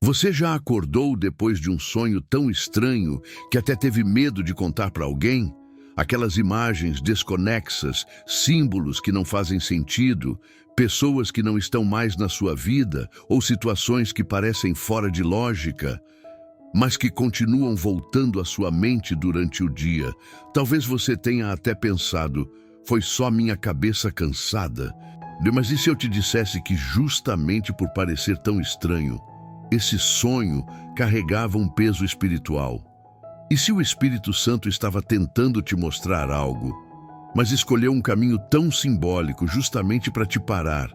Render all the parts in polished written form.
Você já acordou depois de um sonho tão estranho que até teve medo de contar para alguém? Aquelas imagens desconexas, símbolos que não fazem sentido, pessoas que não estão mais na sua vida ou situações que parecem fora de lógica, mas que continuam voltando à sua mente durante o dia. Talvez você tenha até pensado, foi só minha cabeça cansada. Mas e se eu te dissesse que justamente por parecer tão estranho, esse sonho carregava um peso espiritual? E se o Espírito Santo estava tentando te mostrar algo, mas escolheu um caminho tão simbólico justamente para te parar,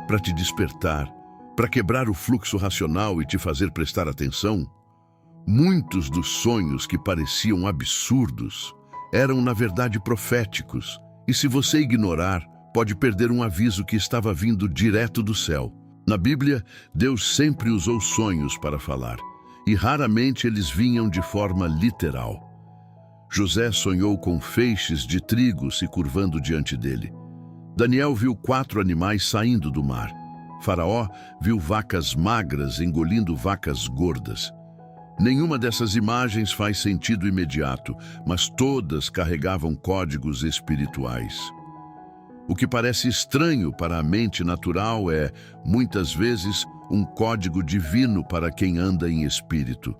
para te despertar, para quebrar o fluxo racional e te fazer prestar atenção? Muitos dos sonhos que pareciam absurdos eram, na verdade, proféticos. E se você ignorar, pode perder um aviso que estava vindo direto do céu. Na Bíblia, Deus sempre usou sonhos para falar, e raramente eles vinham de forma literal. José sonhou com feixes de trigo se curvando diante dele. Daniel viu 4 animais saindo do mar. Faraó viu vacas magras engolindo vacas gordas. Nenhuma dessas imagens faz sentido imediato, mas todas carregavam códigos espirituais. O que parece estranho para a mente natural é, muitas vezes, um código divino para quem anda em espírito.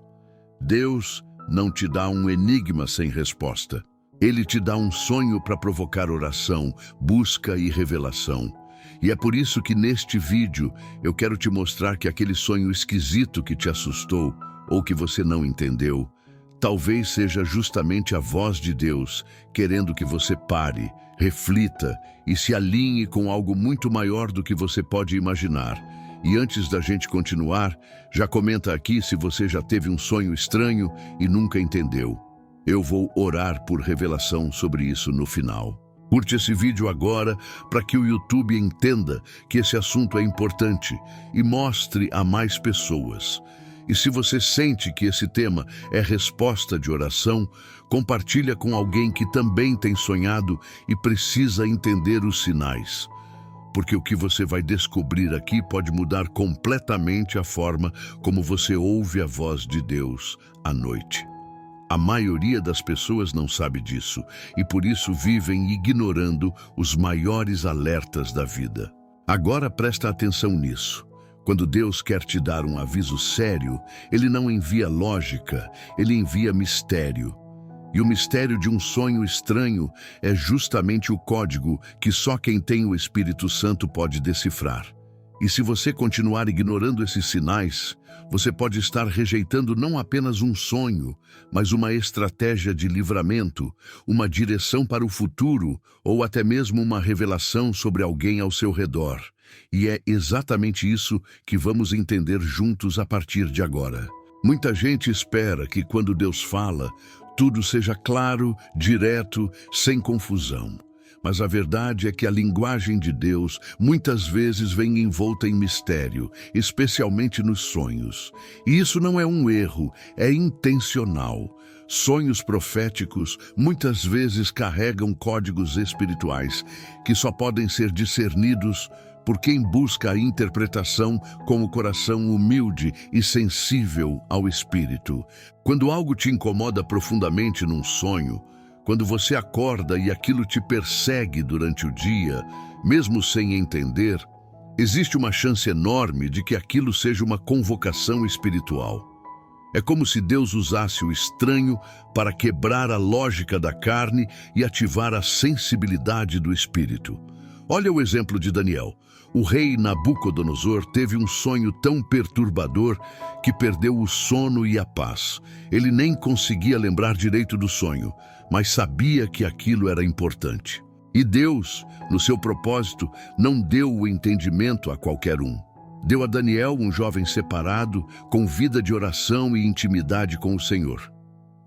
Deus não te dá um enigma sem resposta. Ele te dá um sonho para provocar oração, busca e revelação. E é por isso que neste vídeo eu quero te mostrar que aquele sonho esquisito que te assustou ou que você não entendeu, talvez seja justamente a voz de Deus querendo que você pare, reflita e se alinhe com algo muito maior do que você pode imaginar. E antes da gente continuar, já comenta aqui se você já teve um sonho estranho e nunca entendeu. Eu vou orar por revelação sobre isso no final. Curte esse vídeo agora para que o YouTube entenda que esse assunto é importante e mostre a mais pessoas. E se você sente que esse tema é resposta de oração, compartilha com alguém que também tem sonhado e precisa entender os sinais. Porque o que você vai descobrir aqui pode mudar completamente a forma como você ouve a voz de Deus à noite. A maioria das pessoas não sabe disso e por isso vivem ignorando os maiores alertas da vida. Agora presta atenção nisso. Quando Deus quer te dar um aviso sério, Ele não envia lógica, Ele envia mistério. E o mistério de um sonho estranho é justamente o código que só quem tem o Espírito Santo pode decifrar. E se você continuar ignorando esses sinais, você pode estar rejeitando não apenas um sonho, mas uma estratégia de livramento, uma direção para o futuro ou até mesmo uma revelação sobre alguém ao seu redor. E é exatamente isso que vamos entender juntos a partir de agora. Muita gente espera que quando Deus fala, tudo seja claro, direto, sem confusão. Mas a verdade é que a linguagem de Deus muitas vezes vem envolta em mistério, especialmente nos sonhos. E isso não é um erro, é intencional. Sonhos proféticos muitas vezes carregam códigos espirituais que só podem ser discernidos por quem busca a interpretação com o coração humilde e sensível ao Espírito. Quando algo te incomoda profundamente num sonho, quando você acorda e aquilo te persegue durante o dia, mesmo sem entender, existe uma chance enorme de que aquilo seja uma convocação espiritual. É como se Deus usasse o estranho para quebrar a lógica da carne e ativar a sensibilidade do espírito. Olha o exemplo de Daniel. O rei Nabucodonosor teve um sonho tão perturbador que perdeu o sono e a paz. Ele nem conseguia lembrar direito do sonho, mas sabia que aquilo era importante. E Deus, no seu propósito, não deu o entendimento a qualquer um. Deu a Daniel, um jovem separado, com vida de oração e intimidade com o Senhor.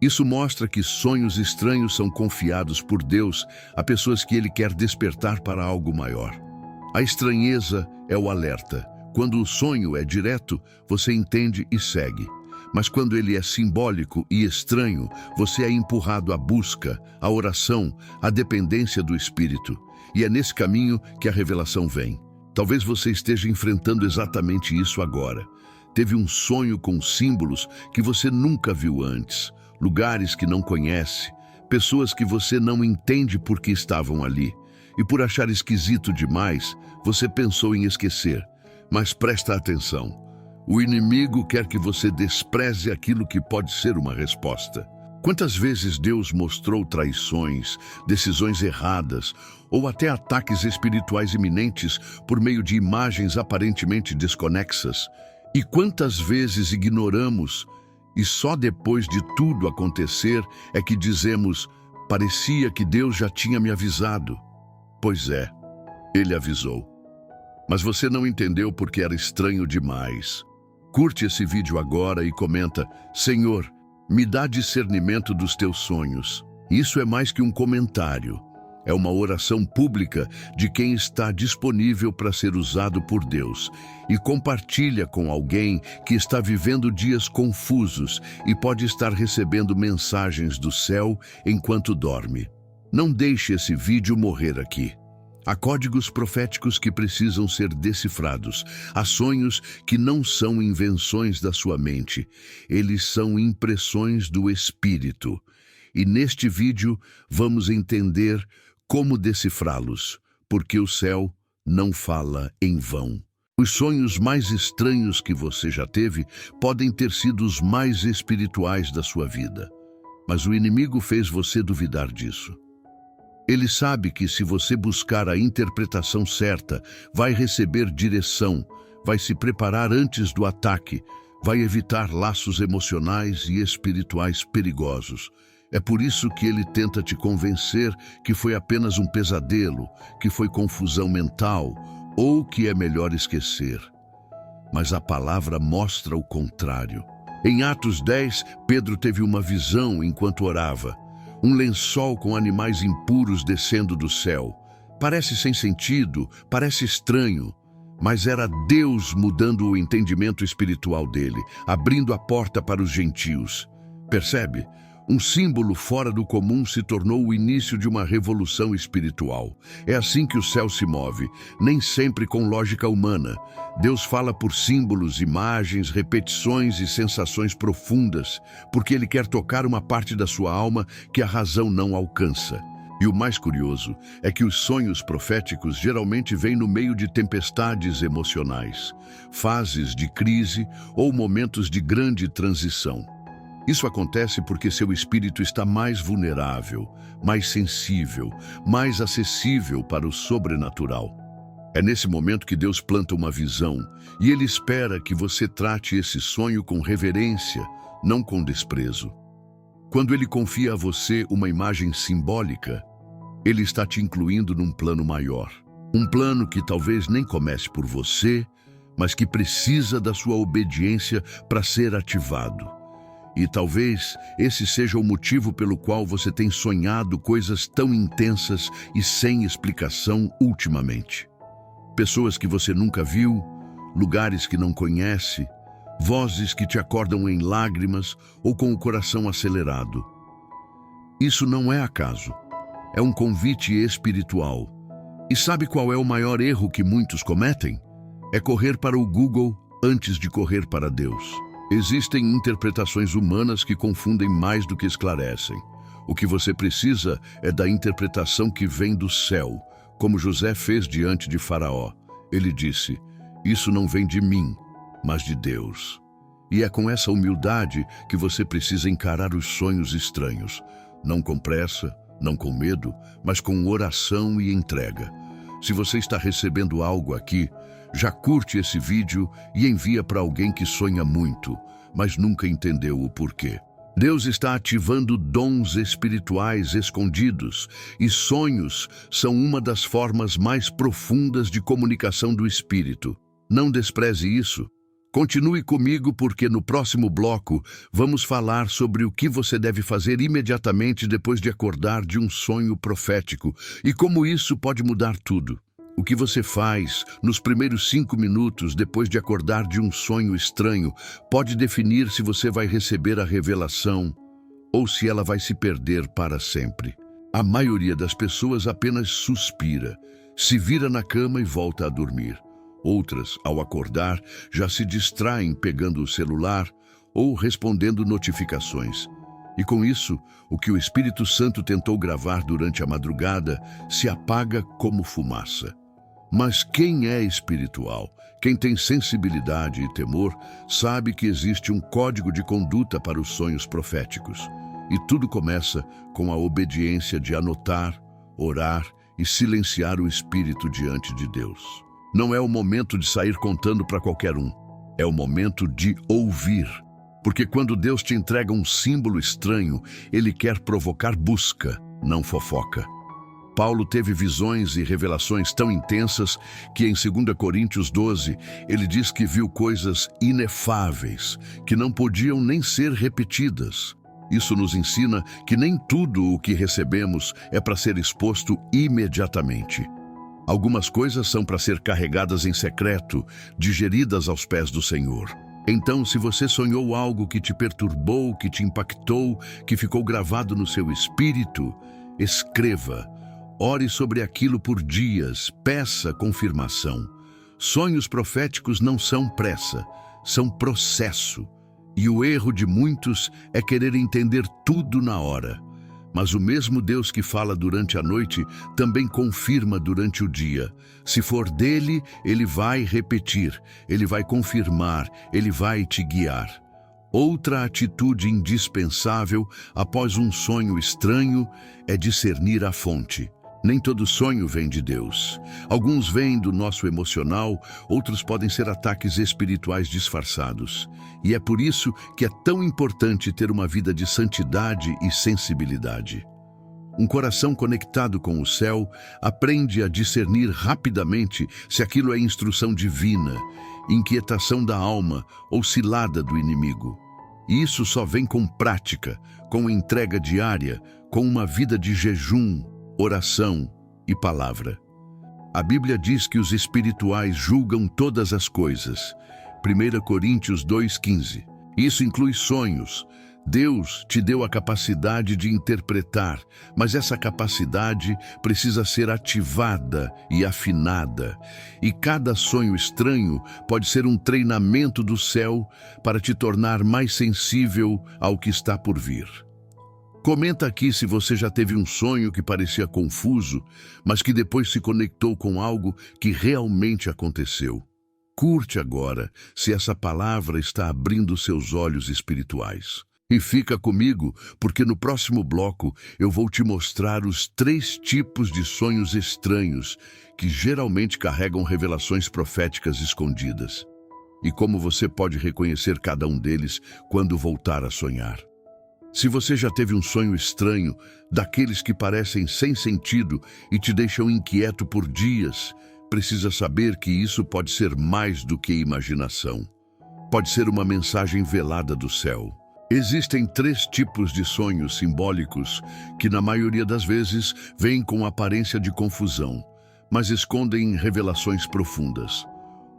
Isso mostra que sonhos estranhos são confiados por Deus a pessoas que Ele quer despertar para algo maior. A estranheza é o alerta. Quando o sonho é direto, você entende e segue. Mas quando ele é simbólico e estranho, você é empurrado à busca, à oração, à dependência do Espírito. E é nesse caminho que a revelação vem. Talvez você esteja enfrentando exatamente isso agora. teve um sonho com símbolos que você nunca viu antes, lugares que não conhece, pessoas que você não entende por que estavam ali. E por achar esquisito demais, você pensou em esquecer. Mas presta atenção. O inimigo quer que você despreze aquilo que pode ser uma resposta. Quantas vezes Deus mostrou traições, decisões erradas ou até ataques espirituais iminentes por meio de imagens aparentemente desconexas? E quantas vezes ignoramos e só depois de tudo acontecer é que dizemos: parecia que Deus já tinha me avisado. Pois é, Ele avisou. Mas você não entendeu porque era estranho demais. Curte esse vídeo agora e comenta: Senhor, me dá discernimento dos teus sonhos. Isso é mais que um comentário. É uma oração pública de quem está disponível para ser usado por Deus. E compartilha com alguém que está vivendo dias confusos e pode estar recebendo mensagens do céu enquanto dorme. Não deixe esse vídeo morrer aqui. Há códigos proféticos que precisam ser decifrados. Há sonhos que não são invenções da sua mente. Eles são impressões do Espírito. E neste vídeo vamos entender como decifrá-los, porque o céu não fala em vão. Os sonhos mais estranhos que você já teve podem ter sido os mais espirituais da sua vida. Mas o inimigo fez você duvidar disso. Ele sabe que se você buscar a interpretação certa, vai receber direção, vai se preparar antes do ataque, vai evitar laços emocionais e espirituais perigosos. É por isso que ele tenta te convencer que foi apenas um pesadelo, que foi confusão mental ou que é melhor esquecer. Mas a palavra mostra o contrário. Em Atos 10, Pedro teve uma visão enquanto orava. Um lençol com animais impuros descendo do céu. Parece sem sentido, parece estranho, mas era Deus mudando o entendimento espiritual dele, abrindo a porta para os gentios. Percebe? Um símbolo fora do comum se tornou o início de uma revolução espiritual. É assim que o céu se move, nem sempre com lógica humana. Deus fala por símbolos, imagens, repetições e sensações profundas, porque Ele quer tocar uma parte da sua alma que a razão não alcança. E o mais curioso é que os sonhos proféticos geralmente vêm no meio de tempestades emocionais, fases de crise ou momentos de grande transição. Isso acontece porque seu espírito está mais vulnerável, mais sensível, mais acessível para o sobrenatural. É nesse momento que Deus planta uma visão e Ele espera que você trate esse sonho com reverência, não com desprezo. Quando Ele confia a você uma imagem simbólica, Ele está te incluindo num plano maior. Um plano que talvez nem comece por você, mas que precisa da sua obediência para ser ativado. E talvez esse seja o motivo pelo qual você tem sonhado coisas tão intensas e sem explicação ultimamente. Pessoas que você nunca viu, lugares que não conhece, vozes que te acordam em lágrimas ou com o coração acelerado. Isso não é acaso. É um convite espiritual. E sabe qual é o maior erro que muitos cometem? É correr para o Google antes de correr para Deus. Existem interpretações humanas que confundem mais do que esclarecem. O que você precisa é da interpretação que vem do céu, como José fez diante de Faraó. Ele disse: "Isso não vem de mim, mas de Deus." E é com essa humildade que você precisa encarar os sonhos estranhos. Não com pressa, não com medo, mas com oração e entrega. Se você está recebendo algo aqui, já curte esse vídeo e envia para alguém que sonha muito, mas nunca entendeu o porquê. Deus está ativando dons espirituais escondidos, e sonhos são uma das formas mais profundas de comunicação do Espírito. Não despreze isso. Continue comigo porque no próximo bloco vamos falar sobre o que você deve fazer imediatamente depois de acordar de um sonho profético e como isso pode mudar tudo. O que você faz nos primeiros 5 minutos depois de acordar de um sonho estranho pode definir se você vai receber a revelação ou se ela vai se perder para sempre. A maioria das pessoas apenas suspira, se vira na cama e volta a dormir. Outras, ao acordar, já se distraem pegando o celular ou respondendo notificações. E com isso, o que o Espírito Santo tentou gravar durante a madrugada se apaga como fumaça. Mas quem é espiritual, quem tem sensibilidade e temor, sabe que existe um código de conduta para os sonhos proféticos. E tudo começa com a obediência de anotar, orar e silenciar o espírito diante de Deus. Não é o momento de sair contando para qualquer um. É o momento de ouvir. Porque quando Deus te entrega um símbolo estranho, Ele quer provocar busca, não fofoca. Paulo teve visões e revelações tão intensas que em 2 Coríntios 12, ele diz que viu coisas inefáveis, que não podiam nem ser repetidas. Isso nos ensina que nem tudo o que recebemos é para ser exposto imediatamente. Algumas coisas são para ser carregadas em secreto, digeridas aos pés do Senhor. Então, se você sonhou algo que te perturbou, que te impactou, que ficou gravado no seu espírito, escreva. Ore sobre aquilo por dias, peça confirmação. Sonhos proféticos não são pressa, são processo. E o erro de muitos é querer entender tudo na hora. Mas o mesmo Deus que fala durante a noite também confirma durante o dia. Se for dele, ele vai repetir, ele vai confirmar, ele vai te guiar. Outra atitude indispensável após um sonho estranho é discernir a fonte. Nem todo sonho vem de Deus. Alguns vêm do nosso emocional, outros podem ser ataques espirituais disfarçados. E é por isso que é tão importante ter uma vida de santidade e sensibilidade. Um coração conectado com o céu aprende a discernir rapidamente se aquilo é instrução divina, inquietação da alma ou cilada do inimigo. E isso só vem com prática, com entrega diária, com uma vida de jejum, oração e palavra. A Bíblia diz que os espirituais julgam todas as coisas. 1 Coríntios 2,15. Isso inclui sonhos. Deus te deu a capacidade de interpretar, mas essa capacidade precisa ser ativada e afinada. E cada sonho estranho pode ser um treinamento do céu para te tornar mais sensível ao que está por vir. Comenta aqui se você já teve um sonho que parecia confuso, mas que depois se conectou com algo que realmente aconteceu. Curte agora se essa palavra está abrindo seus olhos espirituais. E fica comigo, porque no próximo bloco eu vou te mostrar os 3 tipos de sonhos estranhos que geralmente carregam revelações proféticas escondidas. E como você pode reconhecer cada um deles quando voltar a sonhar. Se você já teve um sonho estranho, daqueles que parecem sem sentido e te deixam inquieto por dias, precisa saber que isso pode ser mais do que imaginação. Pode ser uma mensagem velada do céu. Existem 3 tipos de sonhos simbólicos que, na maioria das vezes, vêm com aparência de confusão, mas escondem revelações profundas.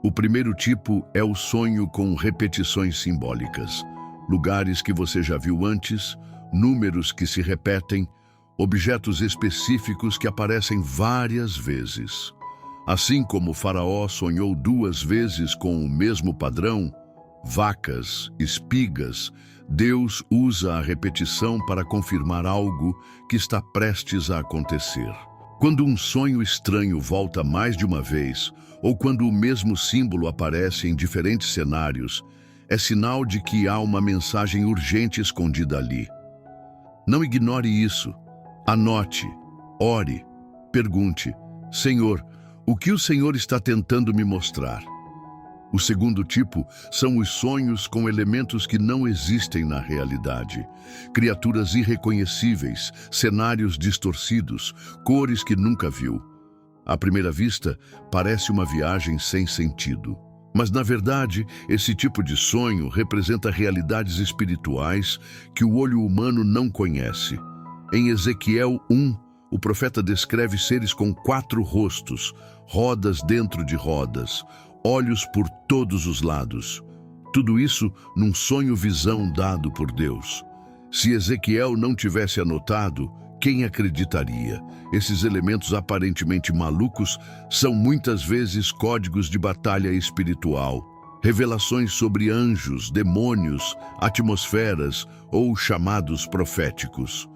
O primeiro tipo é o sonho com repetições simbólicas. Lugares que você já viu antes, números que se repetem, objetos específicos que aparecem várias vezes. Assim como o faraó sonhou 2 vezes com o mesmo padrão, vacas, espigas, Deus usa a repetição para confirmar algo que está prestes a acontecer. Quando um sonho estranho volta mais de uma vez, ou quando o mesmo símbolo aparece em diferentes cenários, é sinal de que há uma mensagem urgente escondida ali. Não ignore isso. Anote, ore, pergunte: Senhor, o que o Senhor está tentando me mostrar? O segundo tipo são os sonhos com elementos que não existem na realidade. Criaturas irreconhecíveis, cenários distorcidos, cores que nunca viu. À primeira vista, parece uma viagem sem sentido. Mas, na verdade, esse tipo de sonho representa realidades espirituais que o olho humano não conhece. Em Ezequiel 1, o profeta descreve seres com 4 rostos, rodas dentro de rodas, olhos por todos os lados. Tudo isso num sonho-visão dado por Deus. Se Ezequiel não tivesse anotado, Quem acreditaria? Esses elementos aparentemente malucos são muitas vezes códigos de batalha espiritual, revelações sobre anjos, demônios, atmosferas ou chamados proféticos.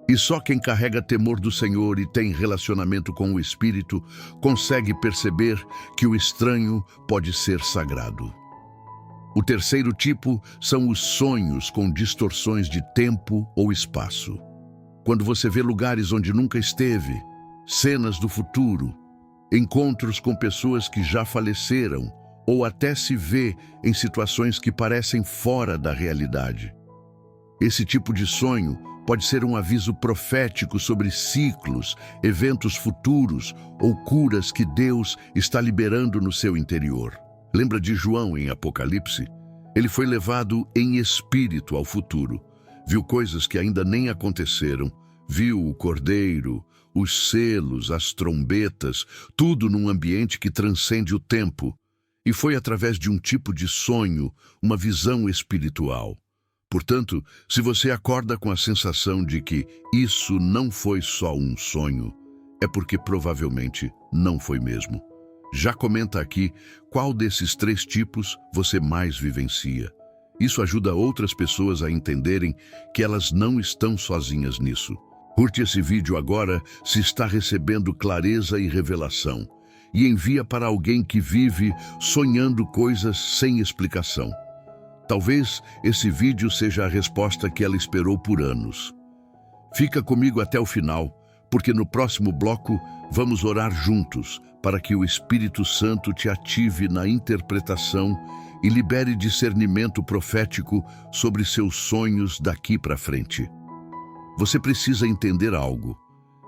E só quem carrega temor do Senhor e tem relacionamento com o Espírito consegue perceber que o estranho pode ser sagrado. O terceiro tipo são os sonhos com distorções de tempo ou espaço. Quando você vê lugares onde nunca esteve, cenas do futuro, encontros com pessoas que já faleceram, ou até se vê em situações que parecem fora da realidade. Esse tipo de sonho pode ser um aviso profético sobre ciclos, eventos futuros ou curas que Deus está liberando no seu interior. Lembra de João em Apocalipse? Ele foi levado em espírito ao futuro. Viu coisas que ainda nem aconteceram, viu o cordeiro, os selos, as trombetas, tudo num ambiente que transcende o tempo. E foi através de um tipo de sonho, uma visão espiritual. Portanto, se você acorda com a sensação de que isso não foi só um sonho, é porque provavelmente não foi mesmo. Já comenta aqui qual desses três tipos você mais vivencia. Isso ajuda outras pessoas a entenderem que elas não estão sozinhas nisso. Curte esse vídeo agora se está recebendo clareza e revelação e envia para alguém que vive sonhando coisas sem explicação. Talvez esse vídeo seja a resposta que ela esperou por anos. Fica comigo até o final, porque no próximo bloco vamos orar juntos para que o Espírito Santo te ative na interpretação e libere discernimento profético sobre seus sonhos daqui para frente. Você precisa entender algo.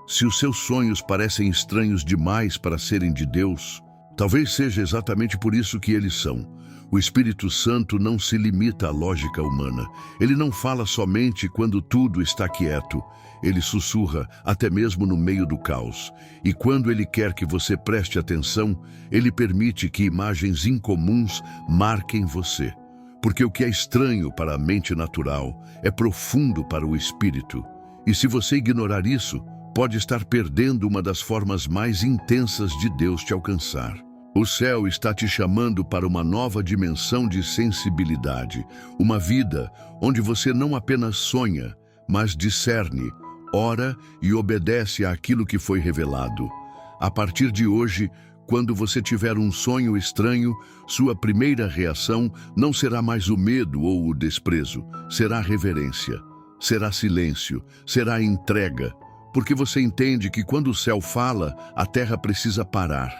Se os seus sonhos parecem estranhos demais para serem de Deus, talvez seja exatamente por isso que eles são. O Espírito Santo não se limita à lógica humana. Ele não fala somente quando tudo está quieto. Ele sussurra até mesmo no meio do caos. E quando ele quer que você preste atenção, ele permite que imagens incomuns marquem você. Porque o que é estranho para a mente natural é profundo para o espírito. E se você ignorar isso, pode estar perdendo uma das formas mais intensas de Deus te alcançar. O céu está te chamando para uma nova dimensão de sensibilidade, uma vida onde você não apenas sonha, mas discerne, ora e obedece àquilo que foi revelado. A partir de hoje, quando você tiver um sonho estranho, sua primeira reação não será mais o medo ou o desprezo, será reverência, será silêncio, será entrega, porque você entende que quando o céu fala, a terra precisa parar.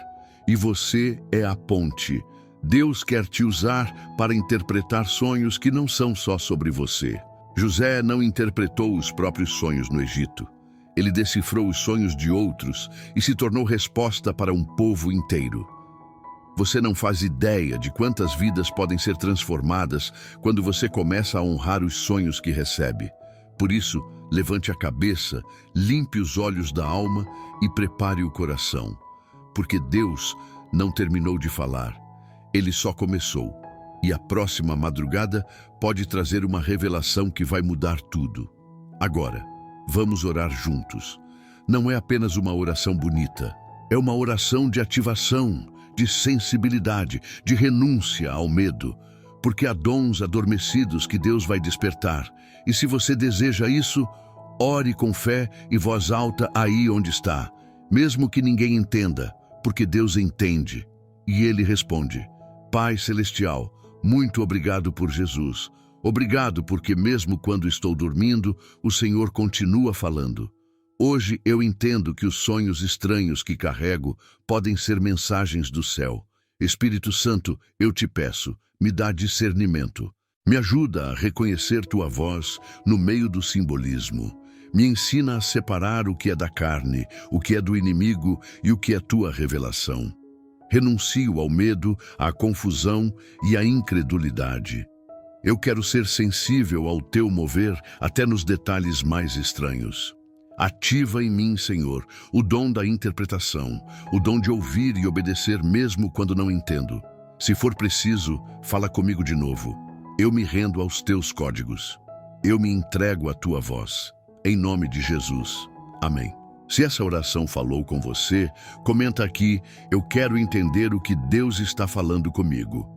E você é a ponte. Deus quer te usar para interpretar sonhos que não são só sobre você. José não interpretou os próprios sonhos no Egito. Ele decifrou os sonhos de outros e se tornou resposta para um povo inteiro. Você não faz ideia de quantas vidas podem ser transformadas quando você começa a honrar os sonhos que recebe. Por isso, levante a cabeça, limpe os olhos da alma e prepare o coração. Porque Deus não terminou de falar, Ele só começou. E a próxima madrugada pode trazer uma revelação que vai mudar tudo. Agora, vamos orar juntos. Não é apenas uma oração bonita, é uma oração de ativação, de sensibilidade, de renúncia ao medo. Porque há dons adormecidos que Deus vai despertar. E se você deseja isso, ore com fé e voz alta aí onde está, mesmo que ninguém entenda. Porque Deus entende. E Ele responde: Pai Celestial, muito obrigado por Jesus. Obrigado porque mesmo quando estou dormindo, o Senhor continua falando. Hoje eu entendo que os sonhos estranhos que carrego podem ser mensagens do céu. Espírito Santo, eu te peço, me dá discernimento. Me ajuda a reconhecer tua voz no meio do simbolismo. Me ensina a separar o que é da carne, o que é do inimigo e o que é tua revelação. Renuncio ao medo, à confusão e à incredulidade. Eu quero ser sensível ao teu mover até nos detalhes mais estranhos. Ativa em mim, Senhor, o dom da interpretação, o dom de ouvir e obedecer mesmo quando não entendo. Se for preciso, fala comigo de novo. Eu me rendo aos teus códigos. Eu me entrego à tua voz. Em nome de Jesus. Amém. Se essa oração falou com você, comenta aqui: eu quero entender o que Deus está falando comigo.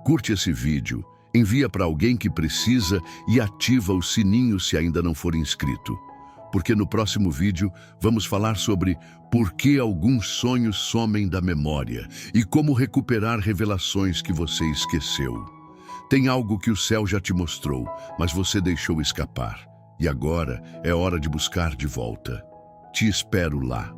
Curte esse vídeo, envia para alguém que precisa e ativa o sininho se ainda não for inscrito. Porque no próximo vídeo vamos falar sobre por que alguns sonhos somem da memória e como recuperar revelações que você esqueceu. Tem algo que o céu já te mostrou, mas você deixou escapar. E agora é hora de buscar de volta. Te espero lá.